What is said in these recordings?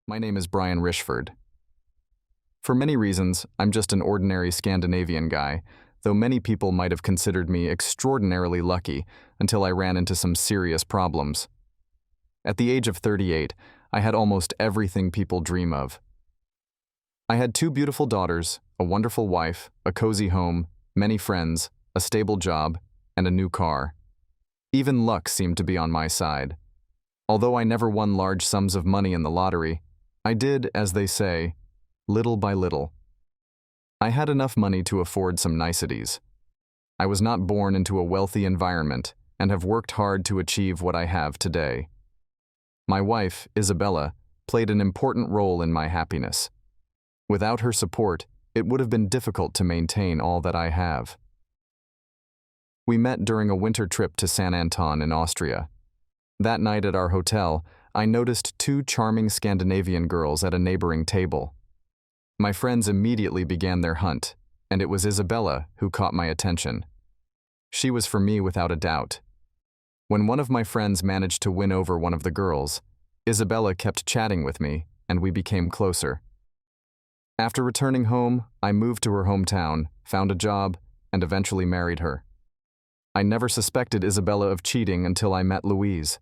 My name is Brian Rishford. For many reasons, I'm just an ordinary Scandinavian guy, though many people might have considered me extraordinarily lucky until I ran into some serious problems. At the age of 38, I had almost everything people dream of. I had 2 beautiful daughters, a wonderful wife, a cozy home, many friends, a stable job, and a new car. Even luck seemed to be on my side. Although I never won large sums of money in the lottery, I did, as they say, little by little. I had enough money to afford some niceties. I was not born into a wealthy environment and have worked hard to achieve what I have today. My wife, Isabella, played an important role in my happiness. Without her support, it would have been difficult to maintain all that I have. We met during a winter trip to San Anton in Austria. That night at our hotel, I noticed 2 charming Scandinavian girls at a neighboring table. My friends immediately began their hunt, and it was Isabella who caught my attention. She was for me without a doubt. When one of my friends managed to win over one of the girls, Isabella kept chatting with me, and we became closer. After returning home, I moved to her hometown, found a job, and eventually married her. I never suspected Isabella of cheating until I met Louise.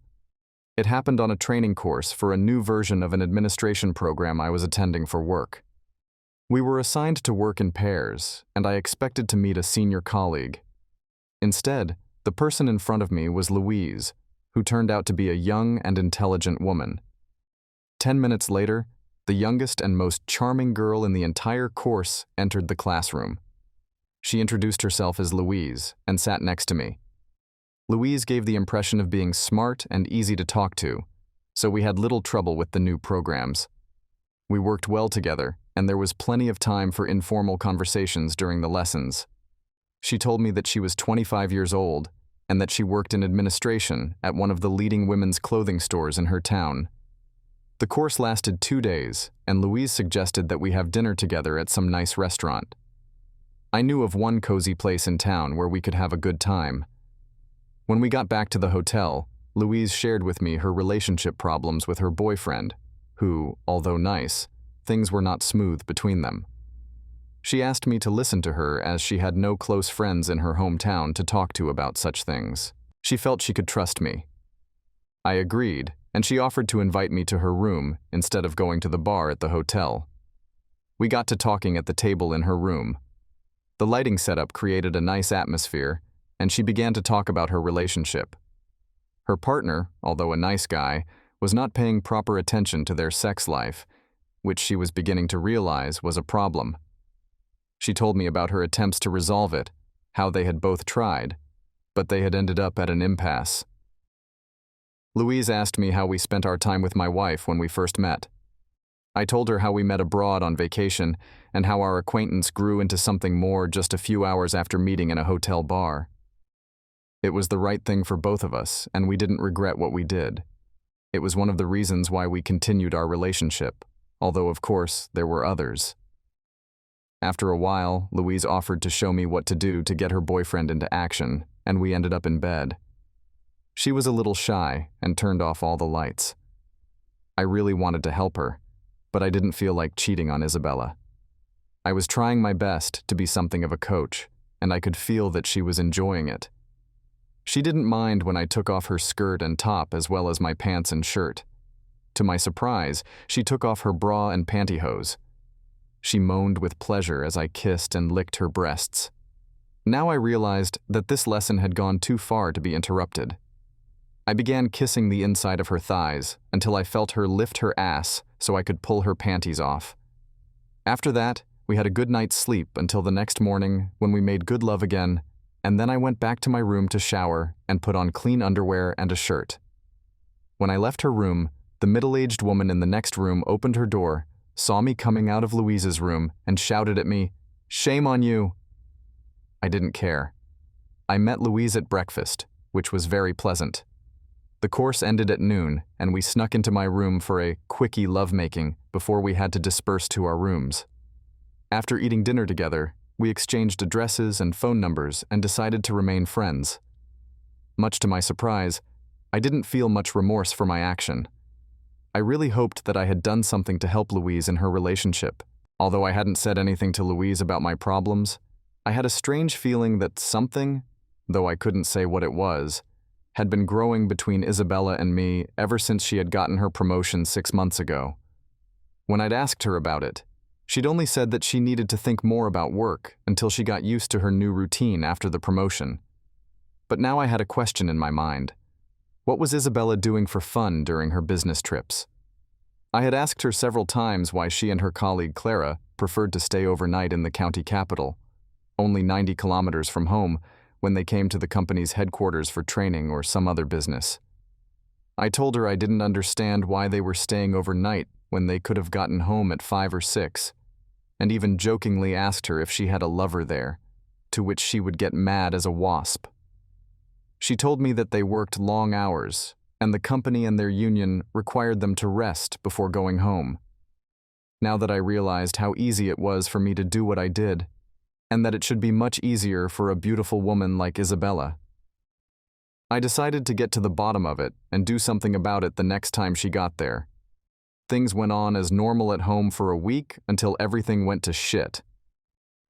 It happened on a training course for a new version of an administration program I was attending for work. We were assigned to work in pairs, and I expected to meet a senior colleague. Instead, the person in front of me was Louise, who turned out to be a young and intelligent woman. 10 minutes later, the youngest and most charming girl in the entire course entered the classroom. She introduced herself as Louise and sat next to me. Louise gave the impression of being smart and easy to talk to, so we had little trouble with the new programs. We worked well together, and there was plenty of time for informal conversations during the lessons. She told me that she was 25 years old and that she worked in administration at one of the leading women's clothing stores in her town. The course lasted 2 days, and Louise suggested that we have dinner together at some nice restaurant. I knew of one cozy place in town where we could have a good time. When we got back to the hotel, Louise shared with me her relationship problems with her boyfriend, who, although nice, things were not smooth between them. She asked me to listen to her as she had no close friends in her hometown to talk to about such things. She felt she could trust me. I agreed, and she offered to invite me to her room instead of going to the bar at the hotel. We got to talking at the table in her room. The lighting setup created a nice atmosphere, and she began to talk about her relationship. Her partner, although a nice guy, was not paying proper attention to their sex life, which she was beginning to realize was a problem. She told me about her attempts to resolve it, how they had both tried, but they had ended up at an impasse. Louise asked me how we spent our time with my wife when we first met. I told her how we met abroad on vacation and how our acquaintance grew into something more just a few hours after meeting in a hotel bar. It was the right thing for both of us, and we didn't regret what we did. It was one of the reasons why we continued our relationship, although of course there were others. After a while, Louise offered to show me what to do to get her boyfriend into action, and we ended up in bed. She was a little shy and turned off all the lights. I really wanted to help her, but I didn't feel like cheating on Isabella. I was trying my best to be something of a coach, and I could feel that she was enjoying it. She didn't mind when I took off her skirt and top as well as my pants and shirt. To my surprise, she took off her bra and pantyhose. She moaned with pleasure as I kissed and licked her breasts. Now I realized that this lesson had gone too far to be interrupted. I began kissing the inside of her thighs until I felt her lift her ass so I could pull her panties off. After that, we had a good night's sleep until the next morning when we made good love again, and then I went back to my room to shower and put on clean underwear and a shirt. When I left her room, the middle-aged woman in the next room opened her door, saw me coming out of Louise's room, and shouted at me, "Shame on you!" I didn't care. I met Louise at breakfast, which was very pleasant. The course ended at noon, and we snuck into my room for a quickie lovemaking before we had to disperse to our rooms. After eating dinner together, we exchanged addresses and phone numbers and decided to remain friends. Much to my surprise, I didn't feel much remorse for my action. I really hoped that I had done something to help Louise in her relationship. Although I hadn't said anything to Louise about my problems, I had a strange feeling that something, though I couldn't say what it was, had been growing between Isabella and me ever since she had gotten her promotion 6 months ago. When I'd asked her about it, she'd only said that she needed to think more about work until she got used to her new routine after the promotion. But now I had a question in my mind. What was Isabella doing for fun during her business trips? I had asked her several times why she and her colleague Clara preferred to stay overnight in the county capital, only 90 kilometers from home, when they came to the company's headquarters for training or some other business. I told her I didn't understand why they were staying overnight when they could have gotten home at 5 or 6, and even jokingly asked her if she had a lover there, to which she would get mad as a wasp. She told me that they worked long hours, and the company and their union required them to rest before going home. Now that I realized how easy it was for me to do what I did, and that it should be much easier for a beautiful woman like Isabella, I decided to get to the bottom of it and do something about it the next time she got there. Things went on as normal at home for a week until everything went to shit.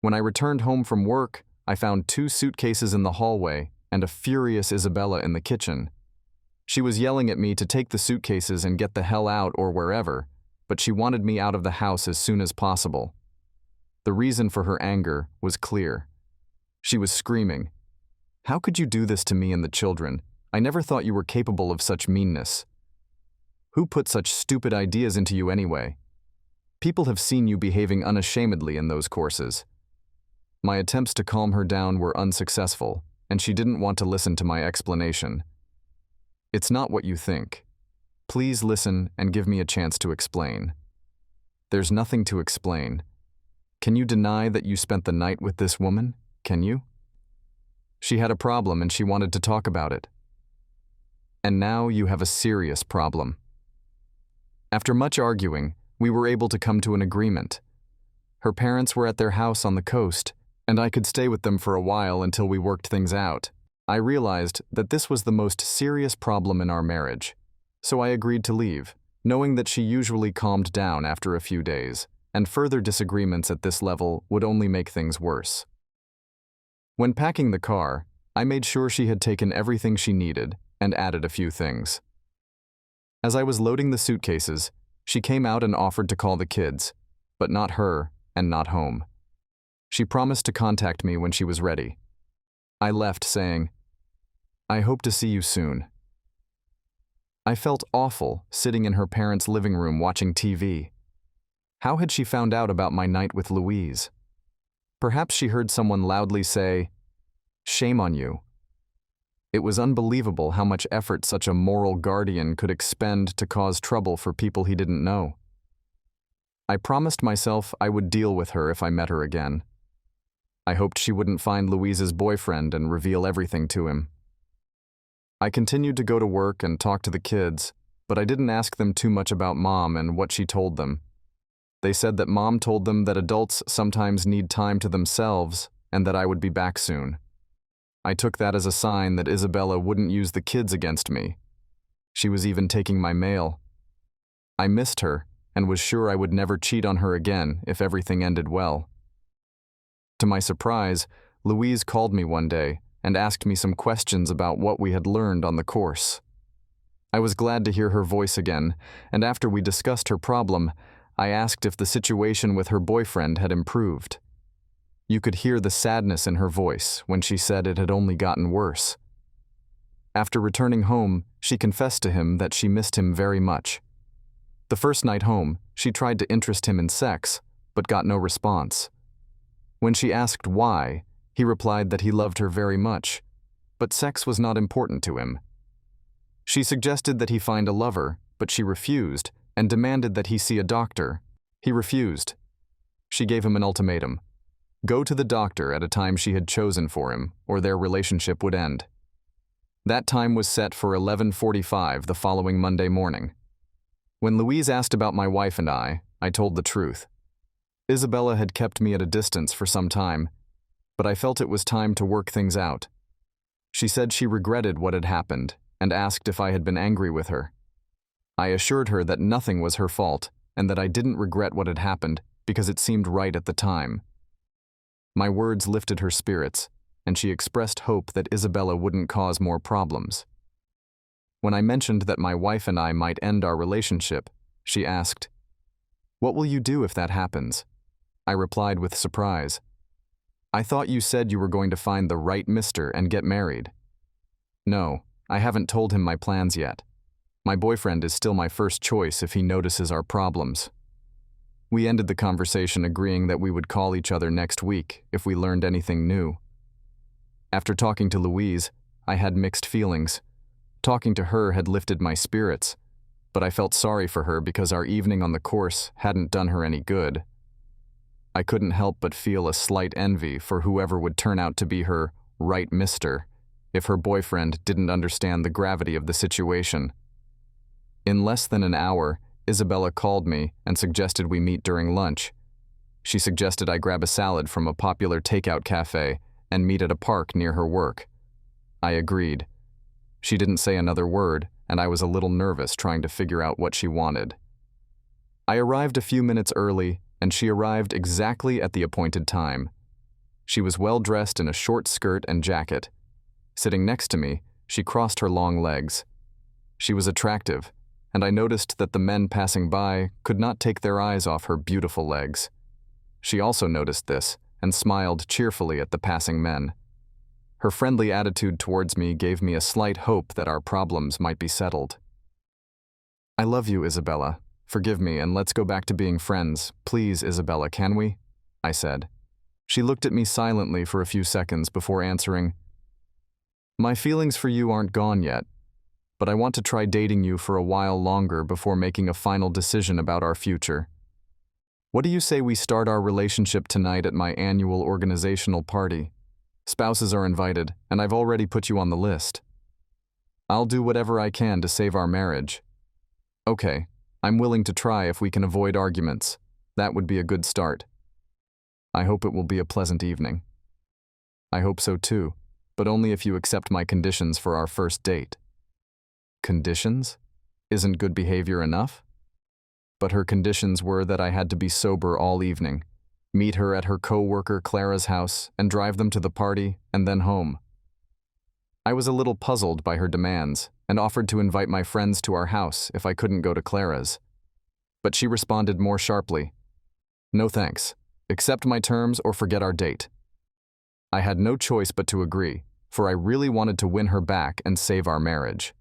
When I returned home from work, I found 2 suitcases in the hallway and a furious Isabella in the kitchen. She was yelling at me to take the suitcases and get the hell out or wherever, but she wanted me out of the house as soon as possible. The reason for her anger was clear. She was screaming, "How could you do this to me and the children? I never thought you were capable of such meanness. Who put such stupid ideas into you anyway? People have seen you behaving unashamedly in those courses." My attempts to calm her down were unsuccessful, and she didn't want to listen to my explanation. "It's not what you think. Please listen and give me a chance to explain." "There's nothing to explain. Can you deny that you spent the night with this woman? Can you?" She had a problem and she wanted to talk about it. "And now you have a serious problem." After much arguing, we were able to come to an agreement. Her parents were at their house on the coast, and I could stay with them for a while until we worked things out. I realized that this was the most serious problem in our marriage, so I agreed to leave, knowing that she usually calmed down after a few days, and further disagreements at this level would only make things worse. When packing the car, I made sure she had taken everything she needed and added a few things. As I was loading the suitcases, she came out and offered to call the kids, but not her and not home. She promised to contact me when she was ready. I left saying, "I hope to see you soon." I felt awful sitting in her parents' living room watching TV. How had she found out about my night with Louise? Perhaps she heard someone loudly say, "Shame on you." It was unbelievable how much effort such a moral guardian could expend to cause trouble for people he didn't know. I promised myself I would deal with her if I met her again. I hoped she wouldn't find Louise's boyfriend and reveal everything to him. I continued to go to work and talk to the kids, but I didn't ask them too much about Mom and what she told them. They said that Mom told them that adults sometimes need time to themselves and that I would be back soon. I took that as a sign that Isabella wouldn't use the kids against me. She was even taking my mail. I missed her and was sure I would never cheat on her again if everything ended well. To my surprise, Louise called me one day and asked me some questions about what we had learned on the course. I was glad to hear her voice again, and after we discussed her problem, I asked if the situation with her boyfriend had improved. You could hear the sadness in her voice when she said it had only gotten worse. After returning home, she confessed to him that she missed him very much. The first night home, she tried to interest him in sex, but got no response. When she asked why, he replied that he loved her very much, but sex was not important to him. She suggested that he find a lover, but she refused and demanded that he see a doctor. He refused. She gave him an ultimatum: go to the doctor at a time she had chosen for him, or their relationship would end. That time was set for 11:45 the following Monday morning. When Louise asked about my wife and I told the truth. Isabella had kept me at a distance for some time, but I felt it was time to work things out. She said she regretted what had happened and asked if I had been angry with her. I assured her that nothing was her fault and that I didn't regret what had happened because it seemed right at the time. My words lifted her spirits, and she expressed hope that Isabella wouldn't cause more problems. When I mentioned that my wife and I might end our relationship, she asked, "What will you do if that happens?" I replied with surprise, "I thought you said you were going to find the right mister and get married." "No, I haven't told him my plans yet. My boyfriend is still my first choice if he notices our problems." We ended the conversation agreeing that we would call each other next week if we learned anything new. After talking to Louise, I had mixed feelings. Talking to her had lifted my spirits, but I felt sorry for her because our evening on the course hadn't done her any good. I couldn't help but feel a slight envy for whoever would turn out to be her right mister if her boyfriend didn't understand the gravity of the situation. In less than an hour, Isabella called me and suggested we meet during lunch. She suggested I grab a salad from a popular takeout cafe and meet at a park near her work. I agreed. She didn't say another word, and I was a little nervous trying to figure out what she wanted. I arrived a few minutes early, and she arrived exactly at the appointed time. She was well dressed in a short skirt and jacket. Sitting next to me, she crossed her long legs. She was attractive, and I noticed that the men passing by could not take their eyes off her beautiful legs. She also noticed this and smiled cheerfully at the passing men. Her friendly attitude towards me gave me a slight hope that our problems might be settled. "I love you, Isabella. Forgive me, and let's go back to being friends. Please, Isabella, can we?" I said. She looked at me silently for a few seconds before answering, "My feelings for you aren't gone yet, but I want to try dating you for a while longer before making a final decision about our future. What do you say we start our relationship tonight at my annual organizational party? Spouses are invited, and I've already put you on the list. I'll do whatever I can to save our marriage." "Okay, I'm willing to try if we can avoid arguments. That would be a good start. I hope it will be a pleasant evening." "I hope so too, but only if you accept my conditions for our first date." Conditions? Isn't good behavior enough? But her conditions were that I had to be sober all evening, meet her at her co-worker Clara's house, and drive them to the party and then home. I was a little puzzled by her demands and offered to invite my friends to our house if I couldn't go to Clara's. But she responded more sharply, "No thanks. Accept my terms or forget our date." I had no choice but to agree, for I really wanted to win her back and save our marriage.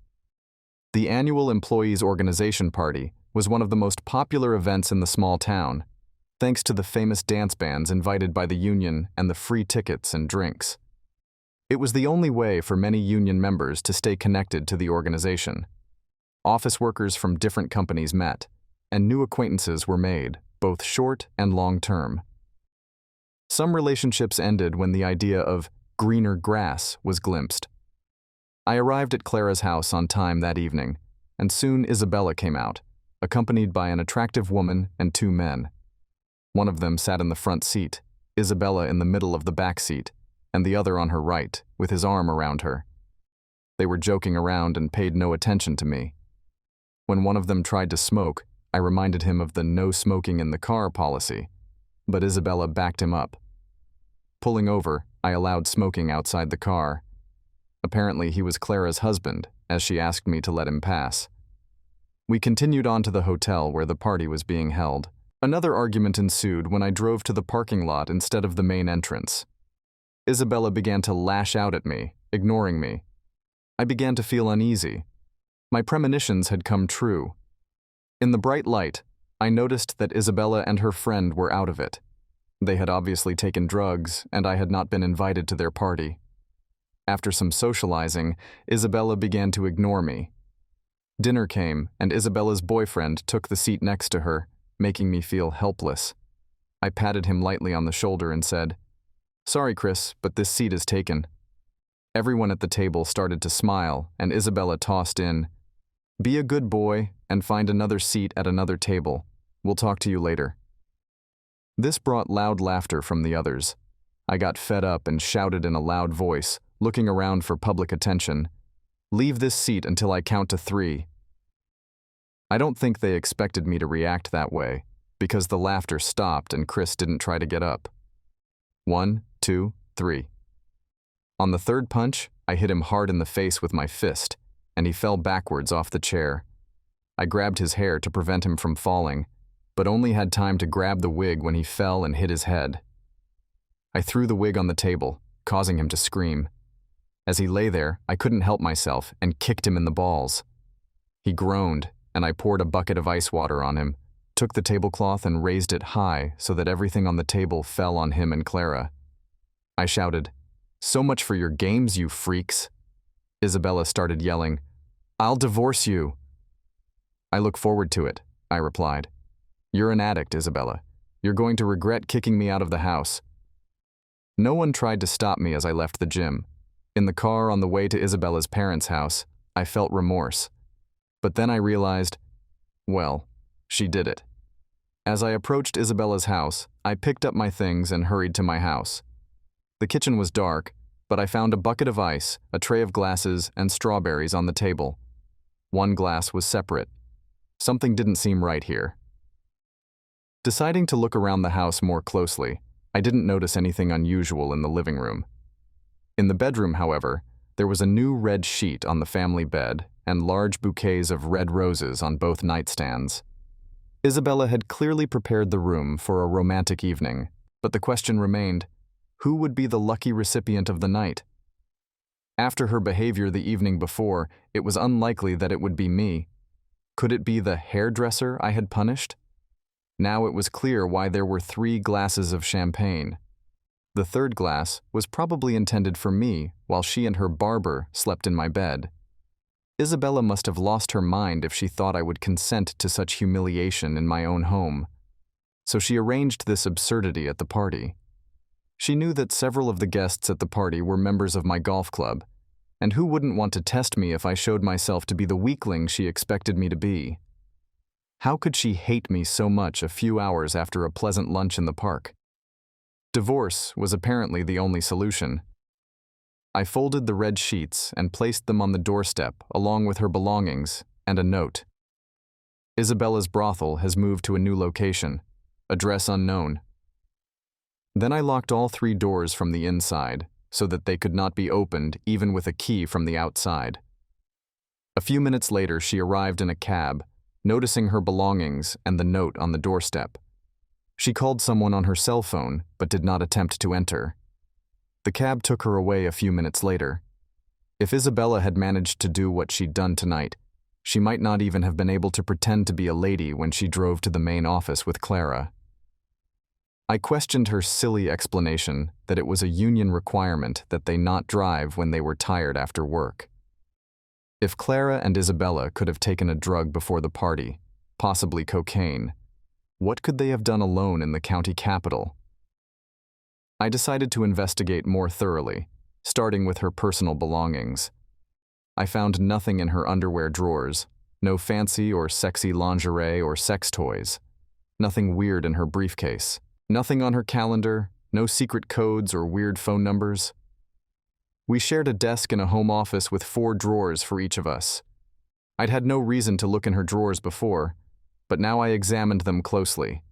The annual Employees' Organization Party was one of the most popular events in the small town, thanks to the famous dance bands invited by the union and the free tickets and drinks. It was the only way for many union members to stay connected to the organization. Office workers from different companies met, and new acquaintances were made, both short and long-term. Some relationships ended when the idea of greener grass was glimpsed. I arrived at Clara's house on time that evening, and soon Isabella came out, accompanied by an attractive woman and two men. One of them sat in the front seat, Isabella in the middle of the back seat, and the other on her right, with his arm around her. They were joking around and paid no attention to me. When one of them tried to smoke, I reminded him of the no smoking in the car policy, but Isabella backed him up. Pulling over, I allowed smoking outside the car. Apparently, he was Clara's husband, as she asked me to let him pass. We continued on to the hotel where the party was being held. Another argument ensued when I drove to the parking lot instead of the main entrance. Isabella began to lash out at me, ignoring me. I began to feel uneasy. My premonitions had come true. In the bright light, I noticed that Isabella and her friend were out of it. They had obviously taken drugs, and I had not been invited to their party. After some socializing, Isabella began to ignore me. Dinner came, and Isabella's boyfriend took the seat next to her, making me feel helpless. I patted him lightly on the shoulder and said, "Sorry, Chris, but this seat is taken." Everyone at the table started to smile, and Isabella tossed in, "Be a good boy and find another seat at another table. We'll talk to you later." This brought loud laughter from the others. I got fed up and shouted in a loud voice, looking around for public attention, "Leave this seat until I count to 3." I don't think they expected me to react that way, because the laughter stopped and Chris didn't try to get up. 1, 2, 3. On the third punch, I hit him hard in the face with my fist, and he fell backwards off the chair. I grabbed his hair to prevent him from falling, but only had time to grab the wig when he fell and hit his head. I threw the wig on the table, causing him to scream. As he lay there, I couldn't help myself and kicked him in the balls. He groaned, and I poured a bucket of ice water on him, took the tablecloth and raised it high so that everything on the table fell on him and Clara. I shouted, "So much for your games, you freaks." Isabella started yelling, "I'll divorce you." "I look forward to it," I replied. "You're an addict, Isabella. You're going to regret kicking me out of the house." No one tried to stop me as I left the gym. In the car on the way to Isabella's parents' house, I felt remorse. But then I realized, well, she did it. As I approached Isabella's house, I picked up my things and hurried to my house. The kitchen was dark, but I found a bucket of ice, a tray of glasses, and strawberries on the table. One glass was separate. Something didn't seem right here. Deciding to look around the house more closely, I didn't notice anything unusual in the living room. In the bedroom, however, there was a new red sheet on the family bed and large bouquets of red roses on both nightstands. Isabella had clearly prepared the room for a romantic evening, but the question remained, who would be the lucky recipient of the night? After her behavior the evening before, it was unlikely that it would be me. Could it be the hairdresser I had punished? Now it was clear why there were 3 glasses of champagne. The third glass was probably intended for me while she and her barber slept in my bed. Isabella must have lost her mind if she thought I would consent to such humiliation in my own home. So she arranged this absurdity at the party. She knew that several of the guests at the party were members of my golf club, and who wouldn't want to test me if I showed myself to be the weakling she expected me to be? How could she hate me so much a few hours after a pleasant lunch in the park? Divorce was apparently the only solution. I folded the red sheets and placed them on the doorstep along with her belongings and a note. Isabella's brothel has moved to a new location. Address unknown. Then I locked all 3 doors from the inside so that they could not be opened even with a key from the outside. A few minutes later, she arrived in a cab, noticing her belongings and the note on the doorstep. She called someone on her cell phone but did not attempt to enter. The cab took her away a few minutes later. If Isabella had managed to do what she'd done tonight, she might not even have been able to pretend to be a lady when she drove to the main office with Clara. I questioned her silly explanation that it was a union requirement that they not drive when they were tired after work. If Clara and Isabella could have taken a drug before the party, possibly cocaine, what could they have done alone in the county capital? I decided to investigate more thoroughly, starting with her personal belongings. I found nothing in her underwear drawers, no fancy or sexy lingerie or sex toys, nothing weird in her briefcase, nothing on her calendar, no secret codes or weird phone numbers. We shared a desk in a home office with 4 drawers for each of us. I'd had no reason to look in her drawers before, but now I examined them closely.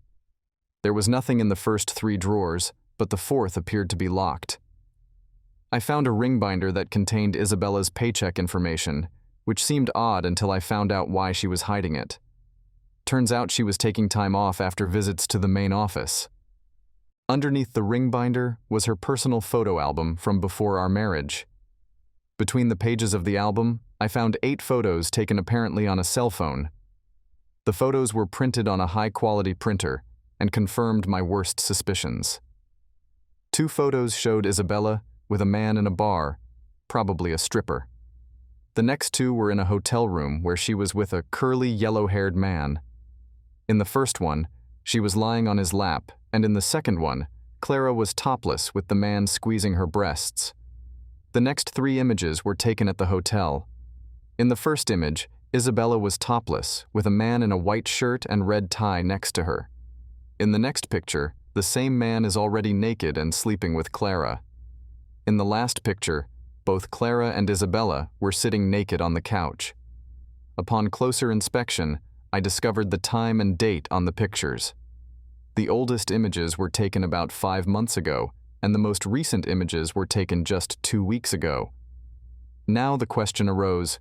There was nothing in the first 3 drawers, but the 4th appeared to be locked. I found a ring binder that contained Isabella's paycheck information, which seemed odd until I found out why she was hiding it. Turns out she was taking time off after visits to the main office. Underneath the ring binder was her personal photo album from before our marriage. Between the pages of the album, I found 8 photos taken apparently on a cell phone. The photos were printed on a high-quality printer and confirmed my worst suspicions. 2 photos showed Isabella with a man in a bar, probably a stripper. The next 2 were in a hotel room where she was with a curly, yellow-haired man. In the first one, she was lying on his lap, and in the second one, Clara was topless with the man squeezing her breasts. The next 3 images were taken at the hotel. In the first image, Isabella was topless, with a man in a white shirt and red tie next to her. In the next picture, the same man is already naked and sleeping with Clara. In the last picture, both Clara and Isabella were sitting naked on the couch. Upon closer inspection, I discovered the time and date on the pictures. The oldest images were taken about 5 months ago, and the most recent images were taken just 2 weeks ago. Now the question arose,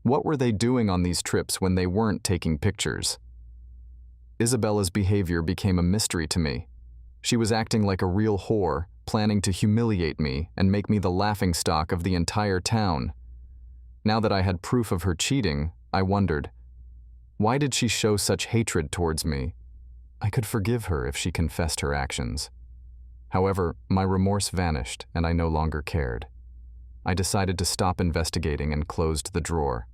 what were they doing on these trips when they weren't taking pictures? Isabella's behavior became a mystery to me. She was acting like a real whore, planning to humiliate me and make me the laughingstock of the entire town. Now that I had proof of her cheating, I wondered, why did she show such hatred towards me? I could forgive her if she confessed her actions. However, my remorse vanished and I no longer cared. I decided to stop investigating and closed the drawer.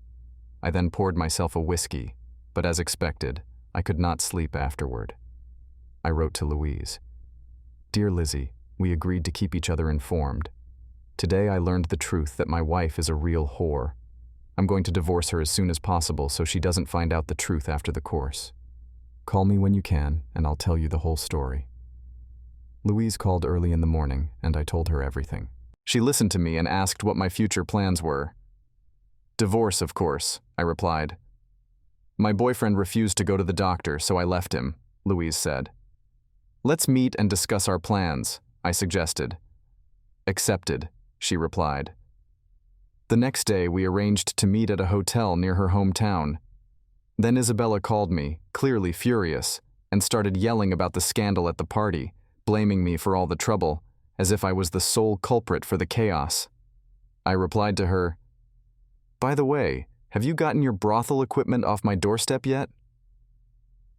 I then poured myself a whiskey, but as expected, I could not sleep afterward. I wrote to Louise. Dear Lizzie, we agreed to keep each other informed. Today I learned the truth that my wife is a real whore. I'm going to divorce her as soon as possible so she doesn't find out the truth after the course. Call me when you can, and I'll tell you the whole story. Louise called early in the morning, and I told her everything. She listened to me and asked what my future plans were. Divorce, of course, I replied. My boyfriend refused to go to the doctor, so I left him, Louise said. Let's meet and discuss our plans, I suggested. Accepted, she replied. The next day, we arranged to meet at a hotel near her hometown. Then Isabella called me, clearly furious, and started yelling about the scandal at the party, blaming me for all the trouble, as if I was the sole culprit for the chaos. I replied to her, By the way, have you gotten your brothel equipment off my doorstep yet?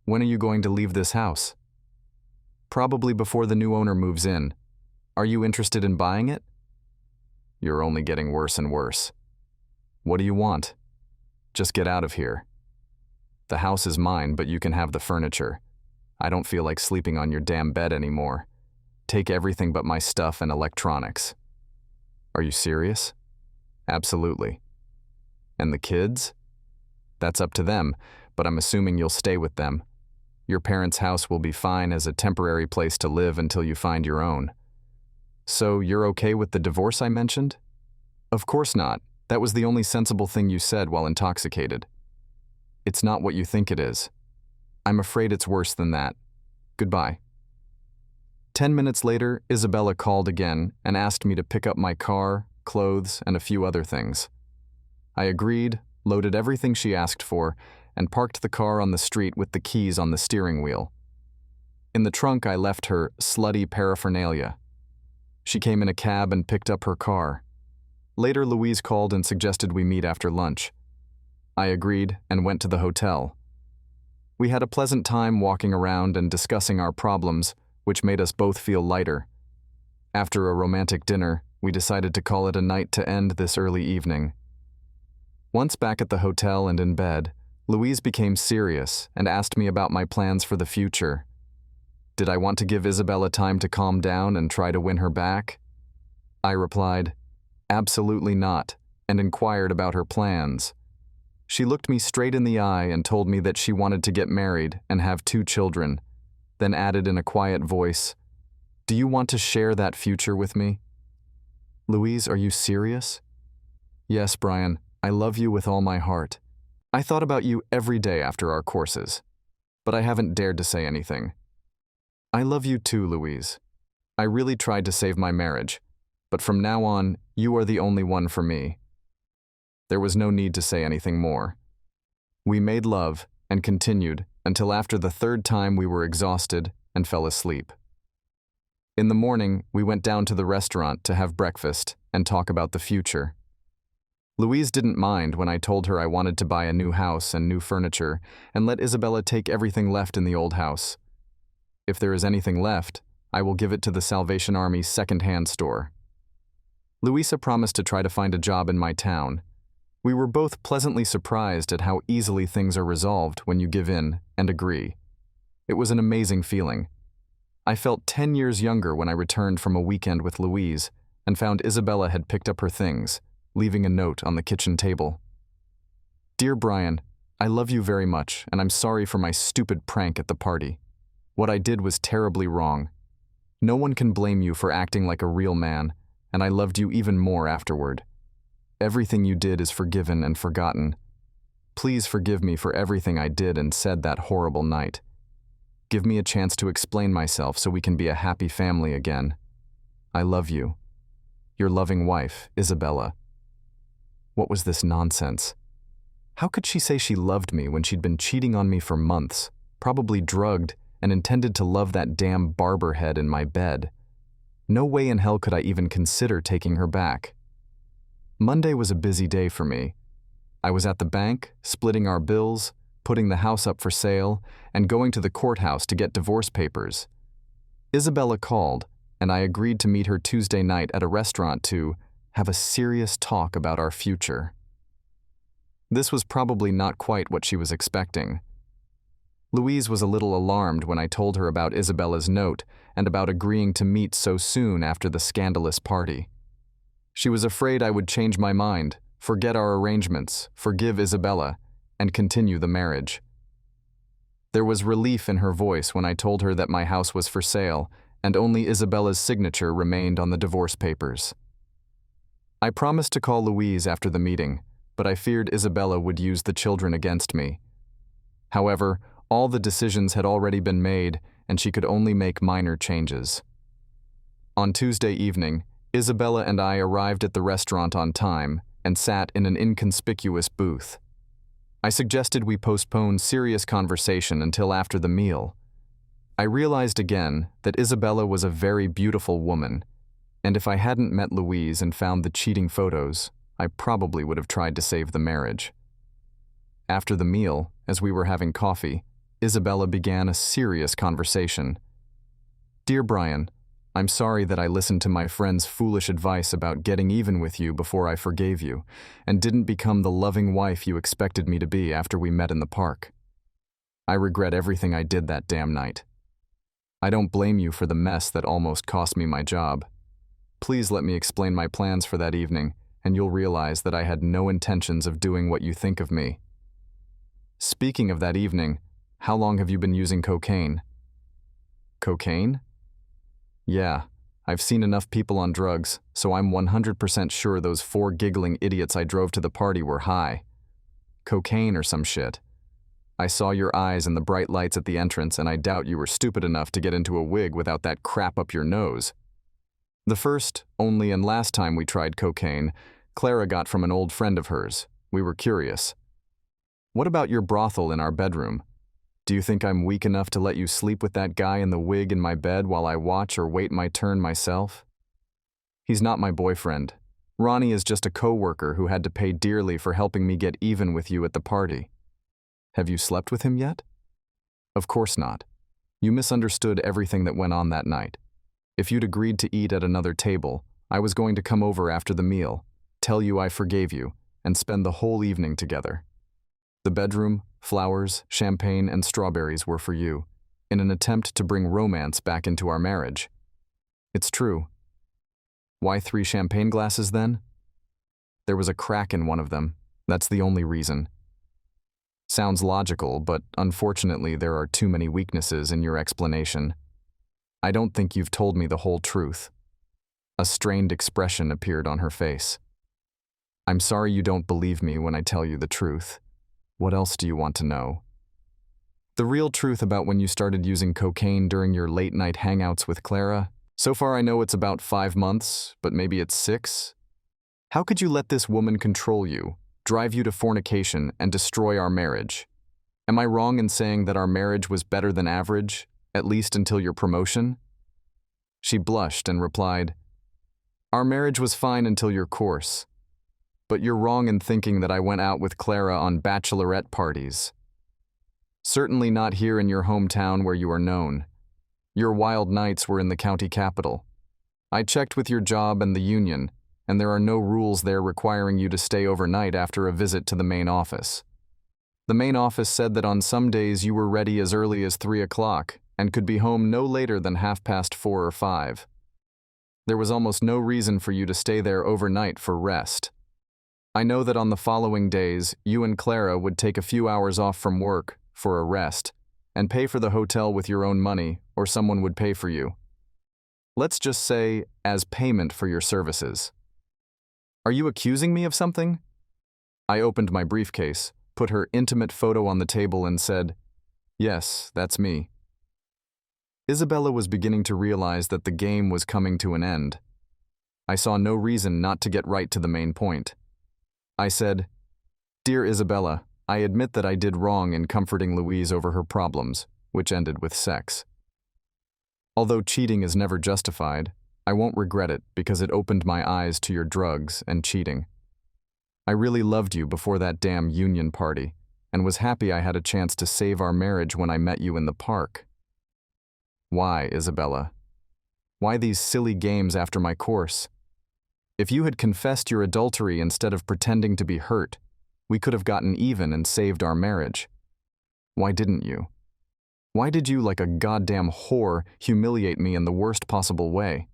When are you going to leave this house? Probably before the new owner moves in. Are you interested in buying it? You're only getting worse and worse. What do you want? Just get out of here. The house is mine, but you can have the furniture. I don't feel like sleeping on your damn bed anymore. Take everything but my stuff and electronics. Are you serious? Absolutely. And the kids? That's up to them, but I'm assuming you'll stay with them. Your parents' house will be fine as a temporary place to live until you find your own. So you're okay with the divorce I mentioned? Of course not. That was the only sensible thing you said while intoxicated. It's not what you think it is. I'm afraid it's worse than that. Goodbye. 10 minutes later, Isabella called again and asked me to pick up my car, clothes, and a few other things. I agreed, loaded everything she asked for, and parked the car on the street with the keys on the steering wheel. In the trunk, I left her slutty paraphernalia. She came in a cab and picked up her car. Later, Louise called and suggested we meet after lunch. I agreed and went to the hotel. We had a pleasant time walking around and discussing our problems, which made us both feel lighter. After a romantic dinner, we decided to call it a night to end this early evening. Once back at the hotel and in bed, Louise became serious and asked me about my plans for the future. Did I want to give Isabella time to calm down and try to win her back? I replied, absolutely not, and inquired about her plans. She looked me straight in the eye and told me that she wanted to get married and have 2 children, then added in a quiet voice, Do you want to share that future with me? Louise, are you serious? Yes, Brian, I love you with all my heart. I thought about you every day after our courses, but I haven't dared to say anything. I love you too, Louise. I really tried to save my marriage, but from now on, you are the only one for me. There was no need to say anything more. We made love and continued until after the 3rd time we were exhausted and fell asleep. In the morning, we went down to the restaurant to have breakfast and talk about the future. Louise didn't mind when I told her I wanted to buy a new house and new furniture and let Isabella take everything left in the old house. If there is anything left, I will give it to the Salvation Army's second-hand store. Louisa promised to try to find a job in my town. We were both pleasantly surprised at how easily things are resolved when you give in and agree. It was an amazing feeling. I felt 10 years younger when I returned from a weekend with Louise and found Isabella had picked up her things, leaving a note on the kitchen table. Dear Brian, I love you very much, and I'm sorry for my stupid prank at the party. What I did was terribly wrong. No one can blame you for acting like a real man, and I loved you even more afterward. Everything you did is forgiven and forgotten. Please forgive me for everything I did and said that horrible night. Give me a chance to explain myself so we can be a happy family again. I love you. Your loving wife, Isabella." What was this nonsense? How could she say she loved me when she'd been cheating on me for months, probably drugged, and intended to love that damn barber head in my bed? No way in hell could I even consider taking her back. Monday was a busy day for me. I was at the bank, splitting our bills, putting the house up for sale, and going to the courthouse to get divorce papers. Isabella called, and I agreed to meet her Tuesday night at a restaurant to have a serious talk about our future. This was probably not quite what she was expecting. Louise was a little alarmed when I told her about Isabella's note and about agreeing to meet so soon after the scandalous party. She was afraid I would change my mind, forget our arrangements, forgive Isabella, and continue the marriage. There was relief in her voice when I told her that my house was for sale and only Isabella's signature remained on the divorce papers. I promised to call Louise after the meeting, but I feared Isabella would use the children against me. However, all the decisions had already been made, and she could only make minor changes. On Tuesday evening, Isabella and I arrived at the restaurant on time and sat in an inconspicuous booth. I suggested we postpone serious conversation until after the meal. I realized again that Isabella was a very beautiful woman, and if I hadn't met Louise and found the cheating photos, I probably would have tried to save the marriage. After the meal, as we were having coffee, Isabella began a serious conversation. "Dear Brian, I'm sorry that I listened to my friend's foolish advice about getting even with you before I forgave you, and didn't become the loving wife you expected me to be after we met in the park. I regret everything I did that damn night. I don't blame you for the mess that almost cost me my job. Please let me explain my plans for that evening, and you'll realize that I had no intentions of doing what you think of me. Speaking of that evening, how long have you been using cocaine?" "Cocaine? Yeah, I've seen enough people on drugs, so I'm 100% sure those 4 giggling idiots I drove to the party were high. Cocaine or some shit. I saw your eyes and the bright lights at the entrance, and I doubt you were stupid enough to get into a wig without that crap up your nose. The first, only, and last time we tried cocaine, Clara got from an old friend of hers. We were curious. What about your brothel in our bedroom? Do you think I'm weak enough to let you sleep with that guy in the wig in my bed while I watch or wait my turn myself? He's not my boyfriend. Ronnie is just a co-worker who had to pay dearly for helping me get even with you at the party. Have you slept with him yet? Of course not. You misunderstood everything that went on that night. If you'd agreed to eat at another table, I was going to come over after the meal, tell you I forgave you, and spend the whole evening together. The bedroom, flowers, champagne, and strawberries were for you, in an attempt to bring romance back into our marriage. It's true. Why 3 champagne glasses then? There was a crack in one of them. That's the only reason. Sounds logical, but unfortunately there are too many weaknesses in your explanation. I don't think you've told me the whole truth." A strained expression appeared on her face. "I'm sorry you don't believe me when I tell you the truth. What else do you want to know? The real truth about when you started using cocaine during your late-night hangouts with Clara? So far I know it's about 5 months, but maybe it's 6. How could you let this woman control you, drive you to fornication, and destroy our marriage? Am I wrong in saying that our marriage was better than average, at least until your promotion?" She blushed and replied, "Our marriage was fine until your course. But you're wrong in thinking that I went out with Clara on bachelorette parties. Certainly not here in your hometown where you are known. Your wild nights were in the county capital. I checked with your job and the union, and there are no rules there requiring you to stay overnight after a visit to the main office. The main office said that on some days you were ready as early as 3 o'clock and could be home no later than 4:30 or 5. There was almost no reason for you to stay there overnight for rest. I know that on the following days, you and Clara would take a few hours off from work for a rest and pay for the hotel with your own money, or someone would pay for you. Let's just say, as payment for your services. Are you accusing me of something?" I opened my briefcase, put her intimate photo on the table and said, "Yes, that's me." Isabella was beginning to realize that the game was coming to an end. I saw no reason not to get right to the main point. I said, "Dear Isabella, I admit that I did wrong in comforting Louise over her problems, which ended with sex. Although cheating is never justified, I won't regret it because it opened my eyes to your drugs and cheating. I really loved you before that damn union party and was happy I had a chance to save our marriage when I met you in the park." Why, Isabella? Why these silly games after my course? If you had confessed your adultery instead of pretending to be hurt, we could have gotten even and saved our marriage. Why didn't you? Why did you, like a goddamn whore, humiliate me in the worst possible way?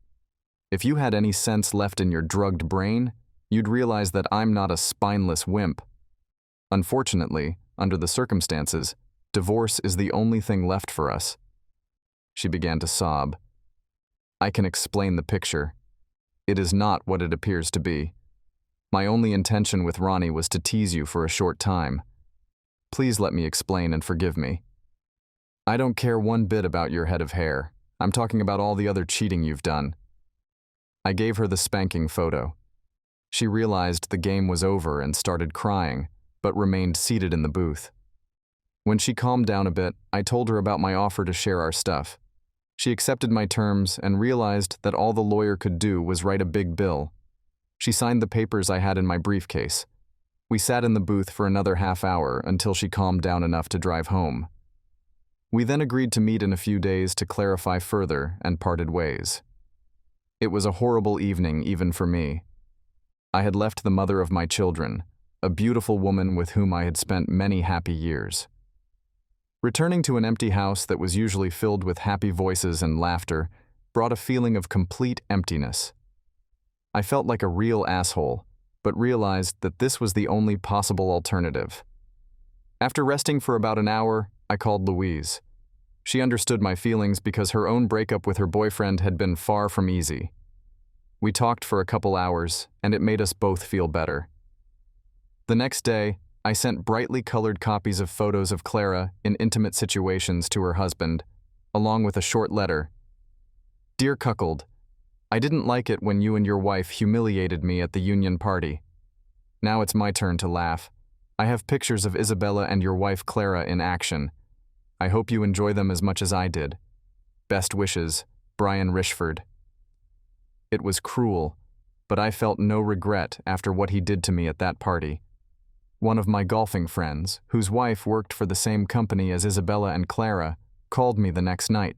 If you had any sense left in your drugged brain, you'd realize that I'm not a spineless wimp. Unfortunately, under the circumstances, divorce is the only thing left for us. She began to sob. I can explain the picture. It is not what it appears to be. My only intention with Ronnie was to tease you for a short time. Please let me explain and forgive me. I don't care one bit about your head of hair. I'm talking about all the other cheating you've done. I gave her the spanking photo. She realized the game was over and started crying, but remained seated in the booth. When she calmed down a bit, I told her about my offer to share our stuff. She accepted my terms and realized that all the lawyer could do was write a big bill. She signed the papers I had in my briefcase. We sat in the booth for another half hour until she calmed down enough to drive home. We then agreed to meet in a few days to clarify further and parted ways. It was a horrible evening even for me. I had left the mother of my children, a beautiful woman with whom I had spent many happy years. Returning to an empty house that was usually filled with happy voices and laughter brought a feeling of complete emptiness. I felt like a real asshole, but realized that this was the only possible alternative. After resting for about an hour, I called Louise. She understood my feelings because her own breakup with her boyfriend had been far from easy. We talked for a couple hours, and it made us both feel better. The next day, I sent brightly colored copies of photos of Clara in intimate situations to her husband, along with a short letter. Dear Cuckold, I didn't like it when you and your wife humiliated me at the union party. Now it's my turn to laugh. I have pictures of Isabella and your wife Clara in action. I hope you enjoy them as much as I did. Best wishes, Brian Rishford. It was cruel, but I felt no regret after what he did to me at that party. One of my golfing friends, whose wife worked for the same company as Isabella and Clara, called me the next night.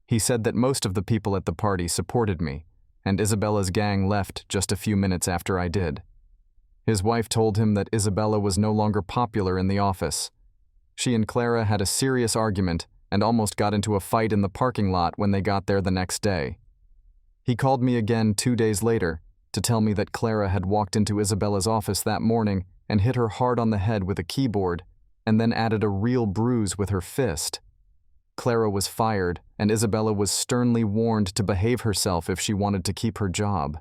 He said that most of the people at the party supported me, and Isabella's gang left just a few minutes after I did. His wife told him that Isabella was no longer popular in the office. She and Clara had a serious argument and almost got into a fight in the parking lot when they got there the next day. He called me again 2 days later to tell me that Clara had walked into Isabella's office that morning and hit her hard on the head with a keyboard, and then added a real bruise with her fist. Clara was fired, and Isabella was sternly warned to behave herself if she wanted to keep her job.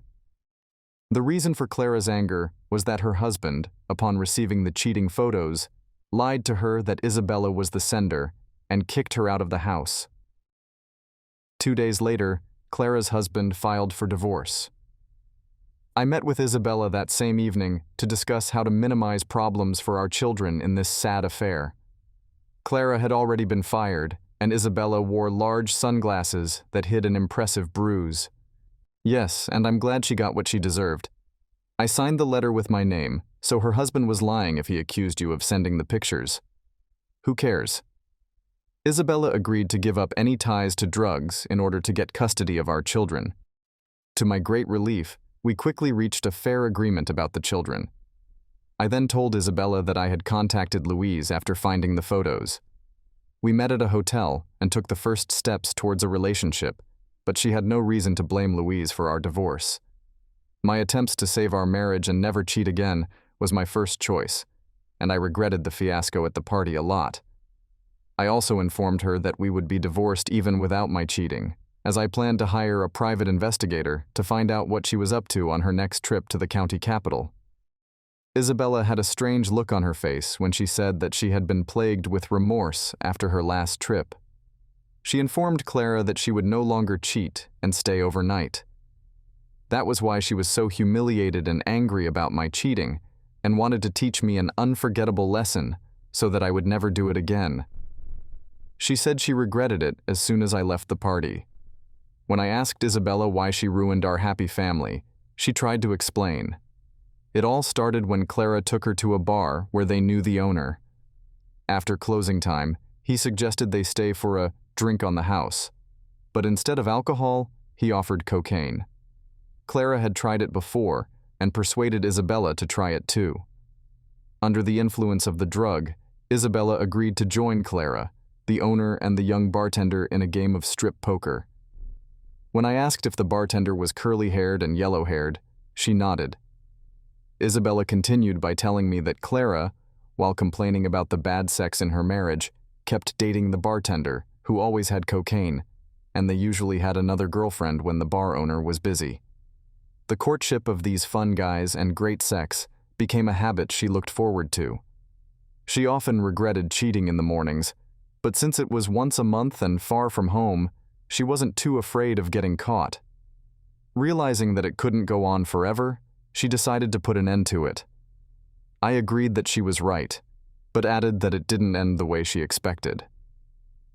The reason for Clara's anger was that her husband, upon receiving the cheating photos, lied to her that Isabella was the sender and kicked her out of the house. 2 days later, Clara's husband filed for divorce. I met with Isabella that same evening to discuss how to minimize problems for our children in this sad affair. Clara had already been fired, and Isabella wore large sunglasses that hid an impressive bruise. Yes, and I'm glad she got what she deserved. I signed the letter with my name, so her husband was lying if he accused you of sending the pictures. Who cares? Isabella agreed to give up any ties to drugs in order to get custody of our children. To my great relief, we quickly reached a fair agreement about the children. I then told Isabella that I had contacted Louise after finding the photos. We met at a hotel and took the first steps towards a relationship, but she had no reason to blame Louise for our divorce. My attempts to save our marriage and never cheat again was my first choice, and I regretted the fiasco at the party a lot. I also informed her that we would be divorced even without my cheating, as I planned to hire a private investigator to find out what she was up to on her next trip to the county capital. Isabella had a strange look on her face when she said that she had been plagued with remorse after her last trip. She informed Clara that she would no longer cheat and stay overnight. That was why she was so humiliated and angry about my cheating and wanted to teach me an unforgettable lesson so that I would never do it again. She said she regretted it as soon as I left the party. When I asked Isabella why she ruined our happy family, she tried to explain. It all started when Clara took her to a bar where they knew the owner. After closing time, he suggested they stay for a drink on the house, but instead of alcohol, he offered cocaine. Clara had tried it before and persuaded Isabella to try it too. Under the influence of the drug, Isabella agreed to join Clara, the owner and the young bartender in a game of strip poker. When I asked if the bartender was curly-haired and yellow-haired, she nodded. Isabella continued by telling me that Clara, while complaining about the bad sex in her marriage, kept dating the bartender, who always had cocaine, and they usually had another girlfriend when the bar owner was busy. The courtship of these fun guys and great sex became a habit she looked forward to. She often regretted cheating in the mornings, but since it was once a month and far from home, she wasn't too afraid of getting caught. Realizing that it couldn't go on forever, she decided to put an end to it. I agreed that she was right, but added that it didn't end the way she expected.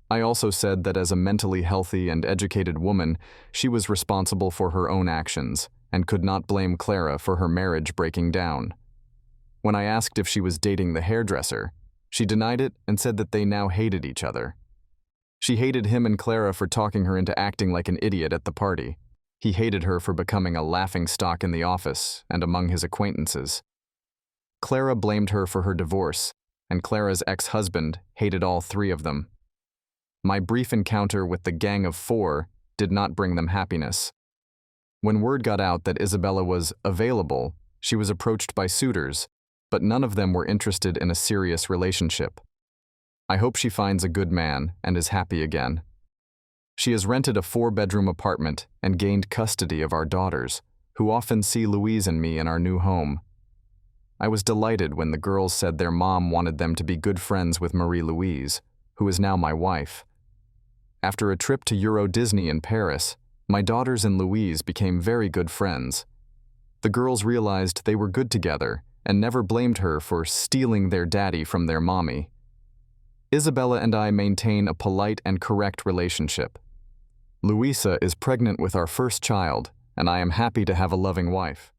I also said that as a mentally healthy and educated woman, she was responsible for her own actions and could not blame Clara for her marriage breaking down. When I asked if she was dating the hairdresser, she denied it and said that they now hated each other. She hated him and Clara for talking her into acting like an idiot at the party. He hated her for becoming a laughingstock in the office and among his acquaintances. Clara blamed her for her divorce, and Clara's ex-husband hated all three of them. My brief encounter with the Gang of Four did not bring them happiness. When word got out that Isabella was available, she was approached by suitors, but none of them were interested in a serious relationship. I hope she finds a good man and is happy again. She has rented a 4-bedroom apartment and gained custody of our daughters, who often see Louise and me in our new home. I was delighted when the girls said their mom wanted them to be good friends with Marie-Louise, who is now my wife. After a trip to Euro Disney in Paris, my daughters and Louise became very good friends. The girls realized they were good together and never blamed her for stealing their daddy from their mommy. Isabella and I maintain a polite and correct relationship. Louisa is pregnant with our first child, and I am happy to have a loving wife.